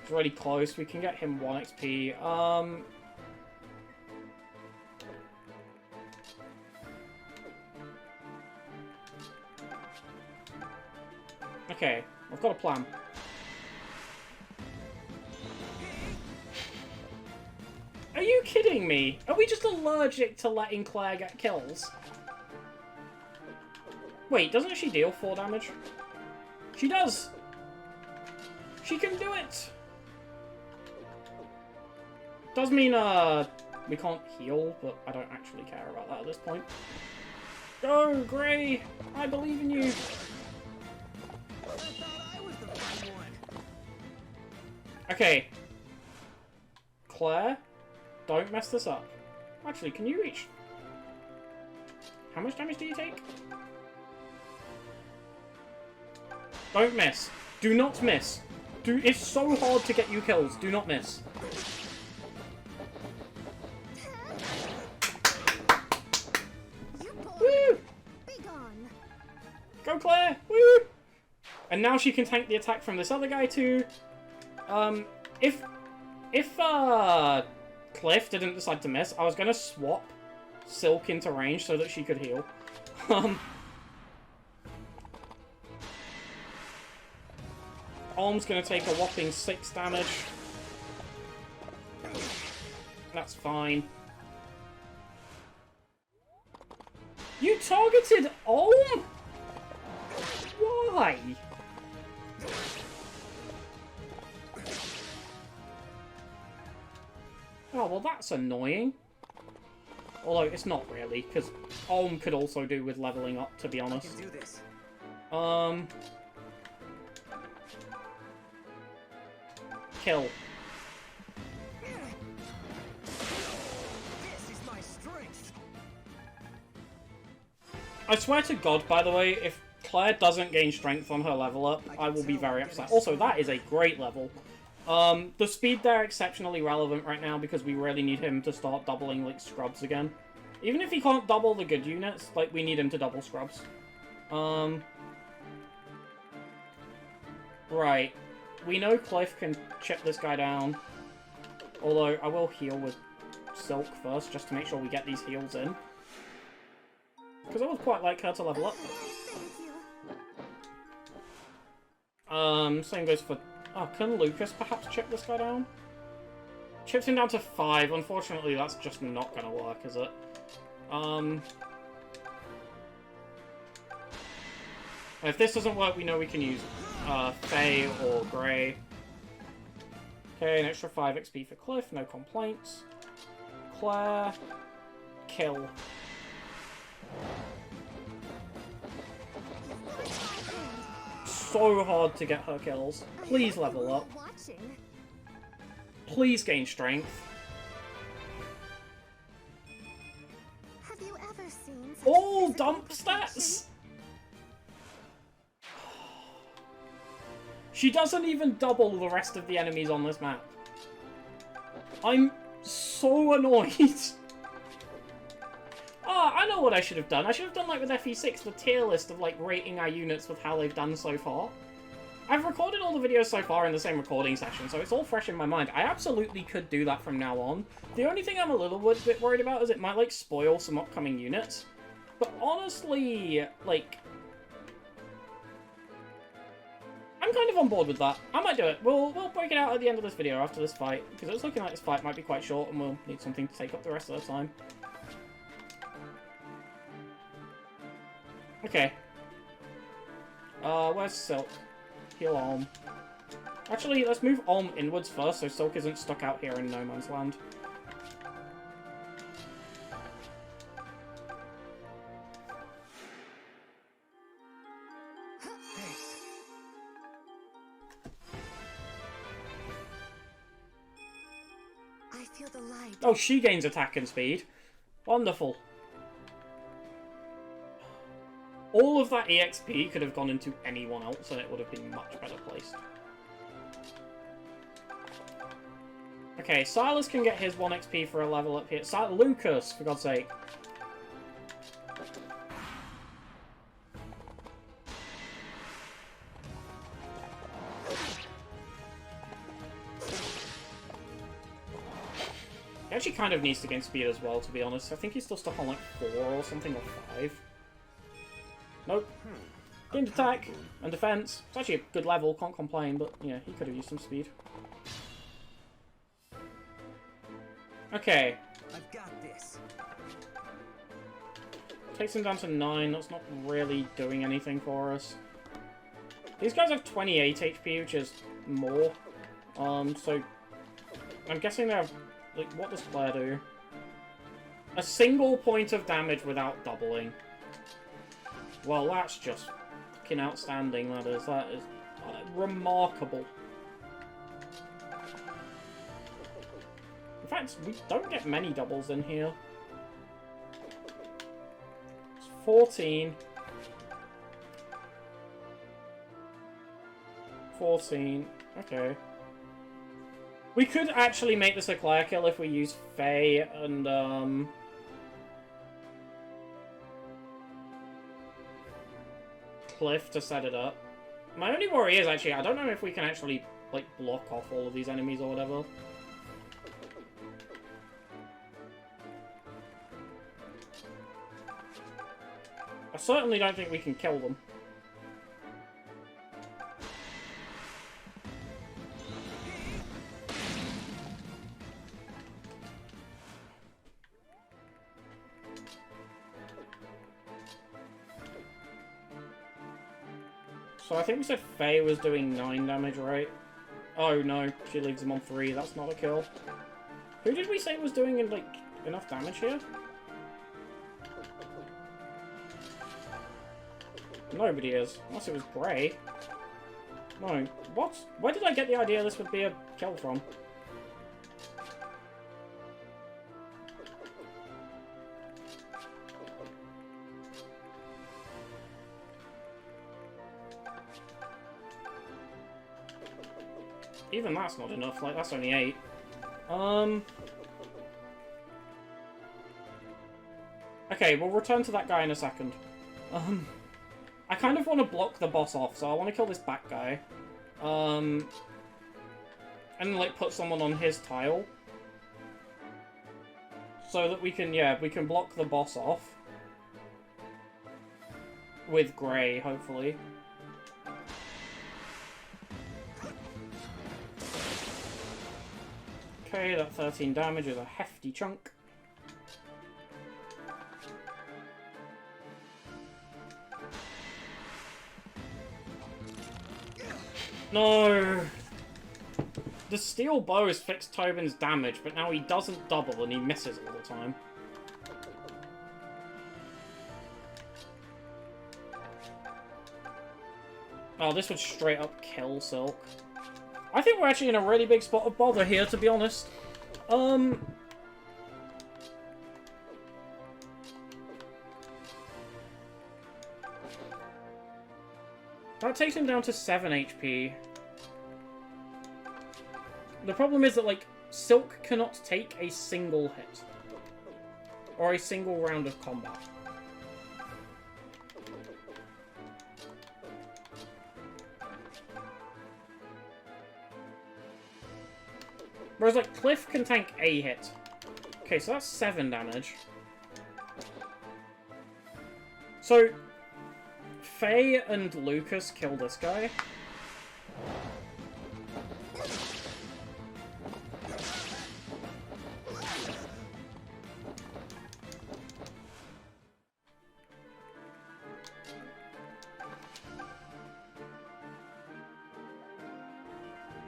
is really close. We can get him 1 XP. Okay, I've got a plan. Are you kidding me? Are we just allergic to letting Claire get kills? Wait, doesn't she deal 4 damage? She does! She can do it! Does mean, we can't heal, but I don't actually care about that at this point. Go, Gray! I believe in you! Okay. Claire, don't mess this up. Actually, can you reach... How much damage do you take? Don't miss. Do not miss. It's so hard to get you kills. Do not miss. Woo! Go, Claire! Woo! And now she can tank the attack from this other guy too. If Cliff didn't decide to miss, I was gonna swap Silk into range so that she could heal. Olm's gonna take a whopping 6 damage. That's fine. You targeted Olm? Why? Oh, well that's annoying. Although it's not really, because Olm could also do with leveling up, to be honest. I can do this. Kill. This is my strength. I swear to God, by the way, if Claire doesn't gain strength on her level up, I will be very upset. Also, that is a great level. The speed there exceptionally relevant right now because we really need him to start doubling, like, scrubs again. Even if he can't double the good units, like, we need him to double scrubs. Right. We know Cliff can chip this guy down. Although, I will heal with Silk first, just to make sure we get these heals in. Because I would quite like her to level up. Same goes for... Oh, can Lucas perhaps chip this guy down? Chips him down to 5. Unfortunately, that's just not going to work, is it? If this doesn't work, we know we can use Faye or Grey. Okay, an extra 5 XP for Cliff, no complaints. Claire, kill. So hard to get her kills. Please level up. Please gain strength. Have you ever seen All dump stats! She doesn't even double the rest of the enemies on this map. I'm so annoyed. Ah, I know what I should have done. I should have done, like, with FE6, the tier list of, like, rating our units with how they've done so far. I've recorded all the videos so far in the same recording session, so it's all fresh in my mind. I absolutely could do that from now on. The only thing I'm a little bit worried about is it might, like, spoil some upcoming units. But honestly, like... I'm kind of on board with that. I might do it. We'll break it out at the end of this video after this fight, because it's looking like this fight might be quite short, and we'll need something to take up the rest of the time. Okay. Where's Silk? Heal Olm. Actually, let's move Olm inwards first, so Silk isn't stuck out here in no man's land. I feel the light. Oh, she gains attack and speed. Wonderful. All of that EXP could have gone into anyone else and it would have been much better placed. Okay, Silas can get his 1 XP for a level up here. Lucas, for God's sake. He actually kind of needs to gain speed as well, to be honest. I think he's still stuck on like 4 or something, or 5. Nope. Gained attack and defense. It's actually a good level, can't complain, but yeah, he could have used some speed. Okay. I've got this. Takes him down to 9. That's not really doing anything for us. These guys have 28 HP, which is more. So I'm guessing they have, like, what does Claire do? A single point of damage without doubling. Well, that's just fucking outstanding, that is. That is remarkable. In fact, we don't get many doubles in here. It's 14. 14. Okay. We could actually make this a Claire kill if we use Faye and, Cliff to set it up. My only worry is, actually, I don't know if we can actually, like, block off all of these enemies or whatever. I certainly don't think we can kill them. So I think we said Faye was doing 9 damage, right? Oh no, she leaves him on 3. That's not a kill. Who did we say was doing, like, enough damage here? Nobody is. Unless it was Grey. No. What? Where did I get the idea this would be a kill from? Even that's not enough, like, that's only 8. Okay, we'll return to that guy in a second. I kind of want to block the boss off, so I want to kill this back guy. And, like, put someone on his tile. So that we can, yeah, we can block the boss off. With Grey, hopefully. Okay, that 13 damage is a hefty chunk. No! The steel bow has fixed Tobin's damage, but now he doesn't double and he misses all the time. Oh, this would straight up kill Silk. I think we're actually in a really big spot of bother here, to be honest. That takes him down to 7 HP. The problem is that, like, Silk cannot take a single hit. Or a single round of combat. Whereas, like, Cliff can tank a hit. Okay, so that's 7 damage. So, Faye and Lucas kill this guy.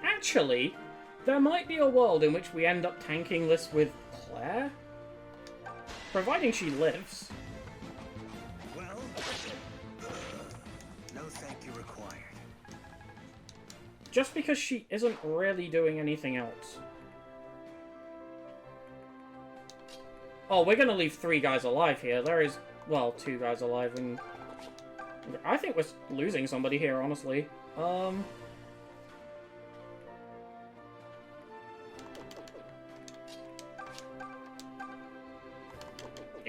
Actually, there might be a world in which we end up tanking this with Claire? Providing she lives. Well, no thank you required. Just because she isn't really doing anything else. Oh, we're gonna leave 3 guys alive here. There is, well, 2 guys alive, and I think we're losing somebody here,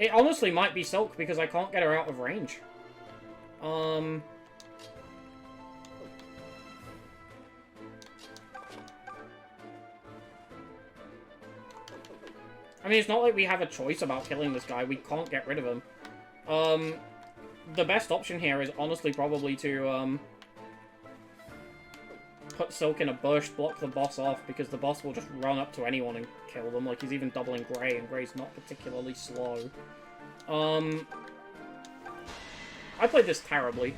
It honestly might be Silk because I can't get her out of range. I mean, it's not like we have a choice about killing this guy. We can't get rid of him. The best option here is honestly probably to, put Silk in a bush, block the boss off, because the boss will just run up to anyone and kill them. Like, he's even doubling Grey, and Grey's not particularly slow. I played this terribly.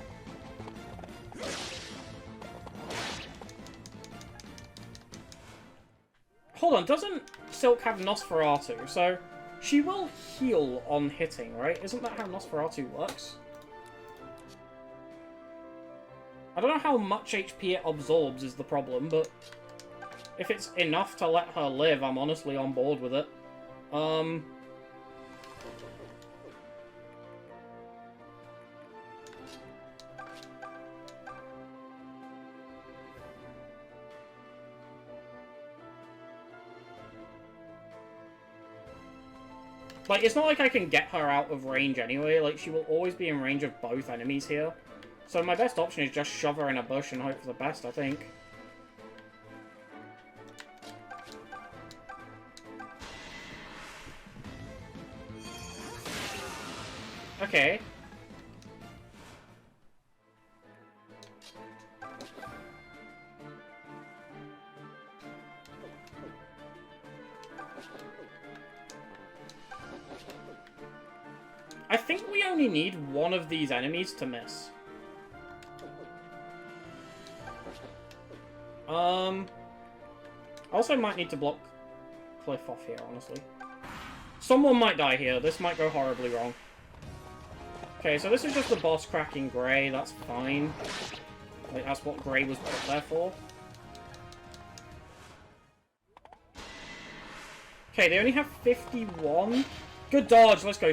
Hold on, doesn't Silk have Nosferatu? So, she will heal on hitting, right? Isn't that how Nosferatu works? I don't know how much HP it absorbs is the problem, but if it's enough to let her live, I'm honestly on board with it. Like, it's not like I can get her out of range anyway. Like, she will always be in range of both enemies here. So my best option is just shove her in a bush and hope for the best, I think. Okay. I think we only need one of these enemies to miss. I also might need to block Cliff off here, honestly. Someone might die here. This might go horribly wrong. Okay, so this is just the boss cracking Grey. That's fine. Like, that's what Grey was put there for. Okay, they only have 51. Good dodge. Let's go.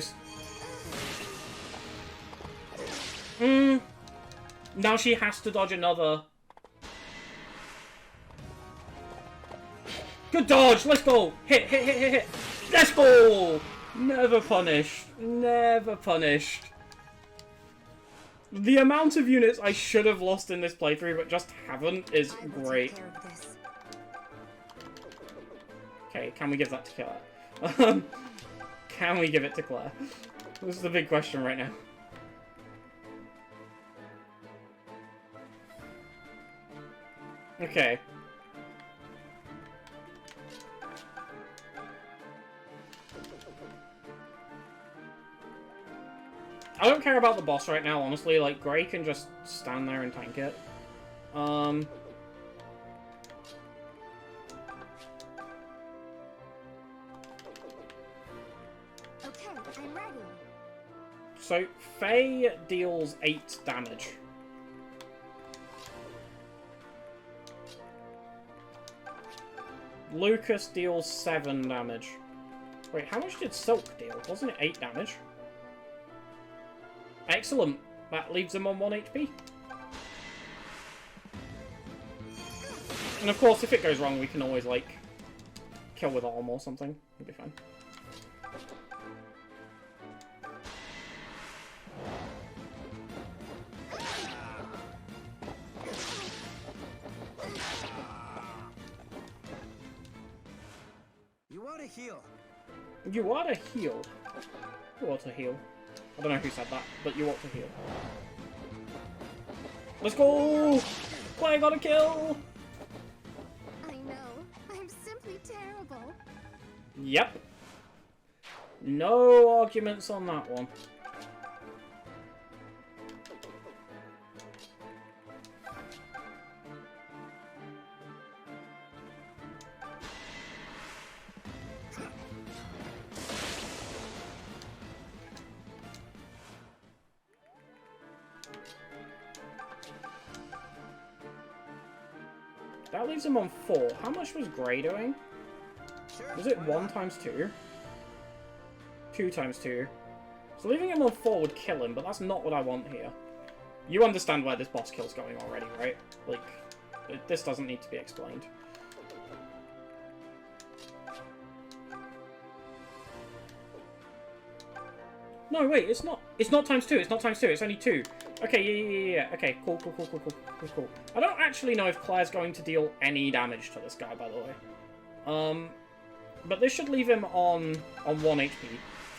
Now she has to dodge another. Good dodge! Let's go! Hit, hit, hit, hit, hit! Let's go! Never punished. Never punished. The amount of units I should have lost in this playthrough but just haven't is great. Okay, can we give that to Claire? Can we give it to Claire? This is the big question right now. Okay. I don't care about the boss right now, honestly. Like, Grey can just stand there and tank it. Okay, I'm ready. So, Faye deals 8 damage. Lucas deals 7 damage. Wait, how much did Silk deal? Wasn't it 8 damage? Excellent. That leaves him on 1 HP. And of course, if it goes wrong, we can always, like, kill with arm or something. It'll be fine. You ought to heal. You ought to heal. You ought to heal. I don't know who said that, but you ought to heal. Let's go! Claire got a kill! I know. I'm simply terrible. Yep. No arguments on that one. That leaves him on 4. How much was Grey doing? Was it 1 times 2? 2 times 2. So leaving him on 4 would kill him, but that's not what I want here. You understand where this boss kill's going already, right? Like, this doesn't need to be explained. No, wait, it's not. It's not times 2. It's not times 2. It's only 2. Okay, yeah. Okay, cool. I don't actually know if Claire's going to deal any damage to this guy, by the way. But this should leave him on 1 HP.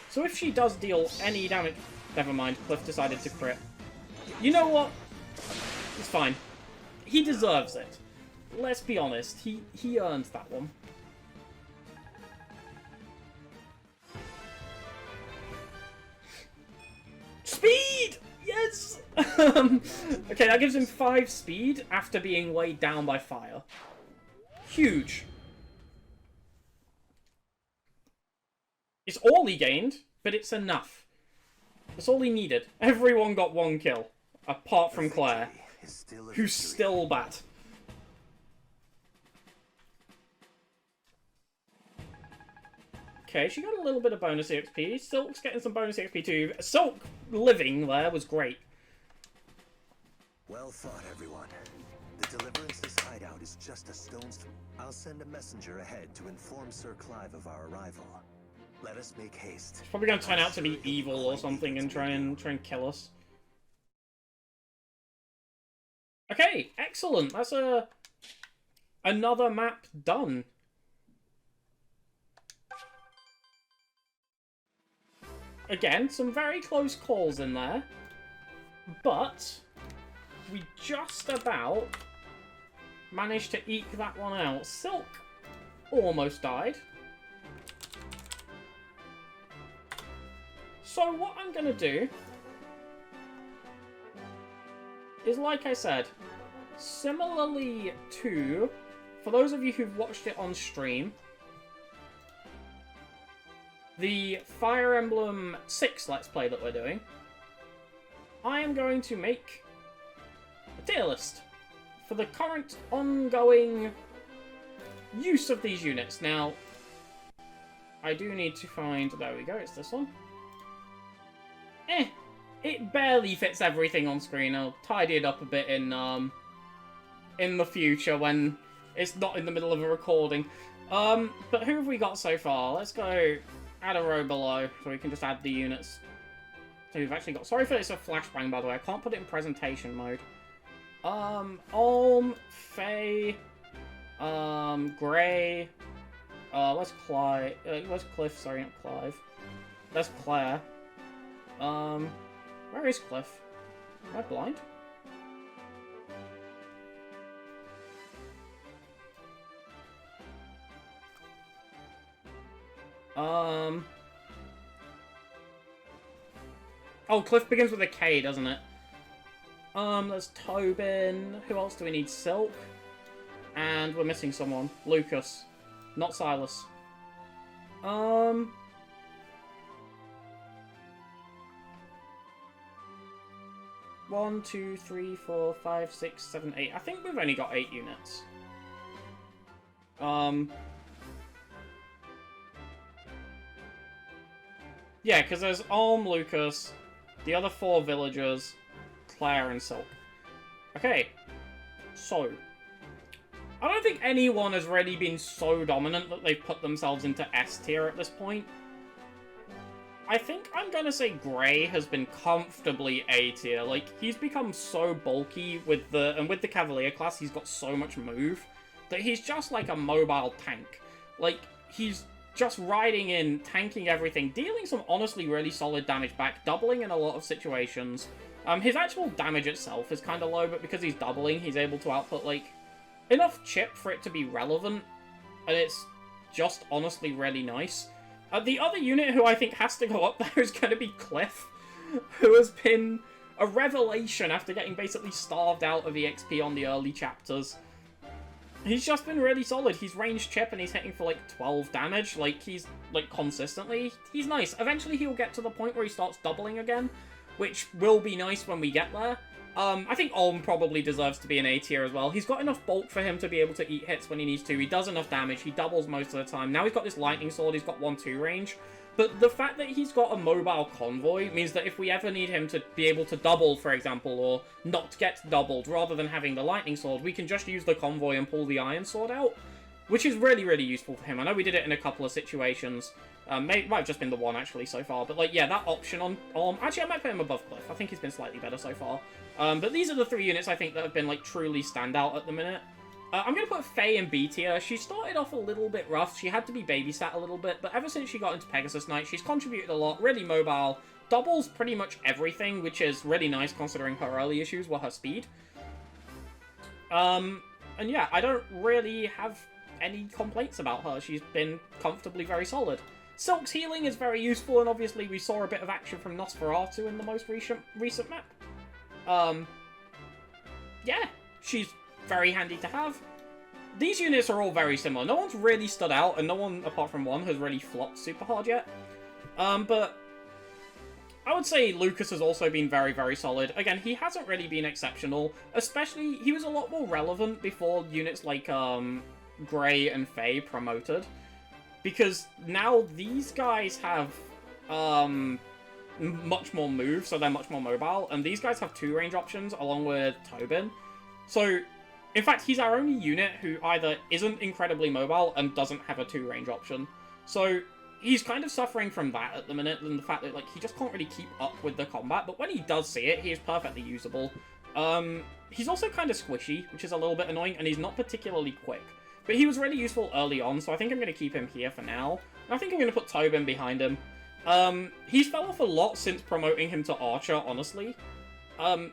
So if she does deal any damage... Never mind, Cliff decided to crit. You know what? It's fine. He deserves it. Let's be honest, he earned that one. Speed! Yes! Okay, that gives him 5 speed after being weighed down by fire. Huge. It's all he gained, but it's enough. That's all he needed. Everyone got 1 kill. Apart from Claire, who's still bad. Okay, she got a little bit of bonus EXP. Silk's getting some bonus EXP too. Silk living there was great. Well fought, everyone. The Deliverance's hideout is just a stone's throw. I'll send a messenger ahead to inform Sir Clive of our arrival. Let us make haste. It's probably going to turn out to be evil or something and try and kill us. Okay, excellent. That's another map done. Again, some very close calls in there, but we just about managed to eke that one out. Silk almost died. So what I'm going to do is, like I said, similarly to, for those of you who've watched it on stream, the Fire Emblem 6 Let's Play that we're doing, I am going to make a tier list for the current ongoing use of these units. Now, I do need to find... There we go, it's this one. It barely fits everything on screen. I'll tidy it up a bit in the future when it's not in the middle of a recording. But who have we got so far? Let's go add a row below so we can just add the units. So we've actually got... Sorry for this a flashbang, by the way. I can't put it in presentation mode. Olm, Faye, Gray. Where's Clive? Where's Cliff? Sorry, not Clive. That's Claire. Where is Cliff? Am I blind? Oh, Cliff begins with a K, doesn't it? There's Tobin. Who else do we need? Silk. And we're missing someone. Lucas. Not Silas. 1, 2, 3, 4, 5, 6, 7, 8. I think we've only got 8 units. Yeah, because there's Olm, Lucas, the other 4 villagers, Claire, and Silk. Okay, so I don't think anyone has really been so dominant that they've put themselves into S tier at this point. I think I'm gonna say Gray has been comfortably A tier. Like, he's become so bulky with the Cavalier class, he's got so much move that he's just like a mobile tank. Like, he's just riding in, tanking everything, dealing some honestly really solid damage back, doubling in a lot of situations. His actual damage itself is kind of low, but because he's doubling, he's able to output, like, enough chip for it to be relevant, and it's just honestly really nice. The other unit who I think has to go up there is going to be Cliff, who has been a revelation after getting basically starved out of EXP on the early chapters. He's just been really solid. He's ranged chip and he's hitting for like 12 damage. Like, he's like consistently. He's nice. Eventually he'll get to the point where he starts doubling again, which will be nice when we get there. I think Olm probably deserves to be an A tier as well. He's got enough bulk for him to be able to eat hits when he needs to. He does enough damage. He doubles most of the time. Now he's got this lightning sword. He's got 1-2 range. But the fact that he's got a mobile convoy means that if we ever need him to be able to double, for example, or not get doubled, rather than having the lightning sword, we can just use the convoy and pull the iron sword out, which is really, really useful for him. I know we did it in a couple of situations. Might have just been the one, actually, so far. But, like, yeah, that option on... Actually, I might put him above Cliff. I think he's been slightly better so far. But these are the 3 units, I think, that have been, like, truly standout at the minute. I'm going to put Faye in B tier. She started off a little bit rough. She had to be babysat a little bit. But ever since she got into Pegasus Knight, she's contributed a lot. Really mobile. Doubles pretty much everything, which is really nice considering her early issues were her speed. And yeah, I don't really have any complaints about her. She's been comfortably very solid. Silk's healing is very useful, and obviously we saw a bit of action from Nosferatu in the most recent map. Yeah, she's very handy to have. These units are all very similar. No one's really stood out, and no one, apart from one, has really flopped super hard yet. But I would say Lucas has also been very, very solid. Again, he hasn't really been exceptional. Especially, he was a lot more relevant before units like Grey and Faye promoted. Because now these guys have much more moves, so they're much more mobile. And these guys have 2 range options along with Tobin. So, in fact, he's our only unit who either isn't incredibly mobile and doesn't have a 2 range option. So he's kind of suffering from that at the minute, and the fact that, like, he just can't really keep up with the combat, but when he does see it, he is perfectly usable. He's also kind of squishy, which is a little bit annoying, and he's not particularly quick. But he was really useful early on, so I think I'm going to keep him here for now. And I think I'm going to put Tobin behind him. He's fell off a lot since promoting him to Archer, honestly.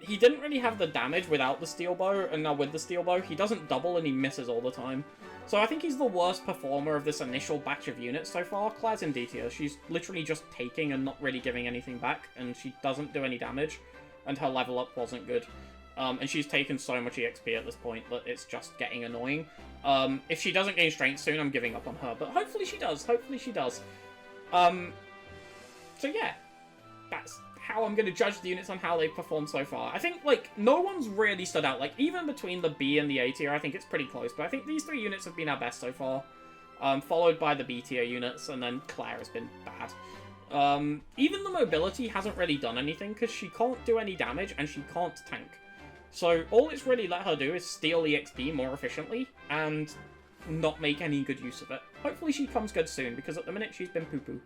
He didn't really have the damage without the steel bow, and now with the steel bow, he doesn't double and he misses all the time. So I think he's the worst performer of this initial batch of units so far. Claire's in D tier. She's literally just taking and not really giving anything back, and she doesn't do any damage, and her level up wasn't good. And she's taken so much EXP at this point that it's just getting annoying. If she doesn't gain strength soon, I'm giving up on her, but hopefully she does. Hopefully she does. So yeah, that's how I'm going to judge the units on how they've performed so far. I think, like, no one's really stood out. Like, even between the B and the A tier, I think it's pretty close. But I think these 3 units have been our best so far. Followed by the B tier units, and then Claire has been bad. Even the mobility hasn't really done anything, because she can't do any damage, and she can't tank. So all it's really let her do is steal EXP more efficiently, and not make any good use of it. Hopefully she comes good soon, because at the minute she's been poo-poo.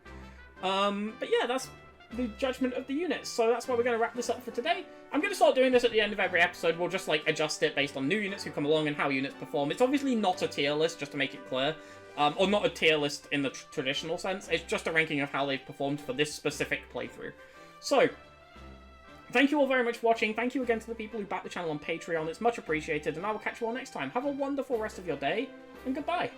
But yeah, that's the judgment of the units, so that's where we're going to wrap this up for today. I'm going to start doing this at the end of every episode. We'll just, like, adjust it based on new units who come along and how units perform. It's obviously not a tier list, just to make it clear. Or not a tier list in the traditional sense. It's just a ranking of how they've performed for this specific playthrough. So, thank you all very much for watching. Thank you again to the people who back the channel on Patreon. It's much appreciated, and I will catch you all next time. Have a wonderful rest of your day, and goodbye.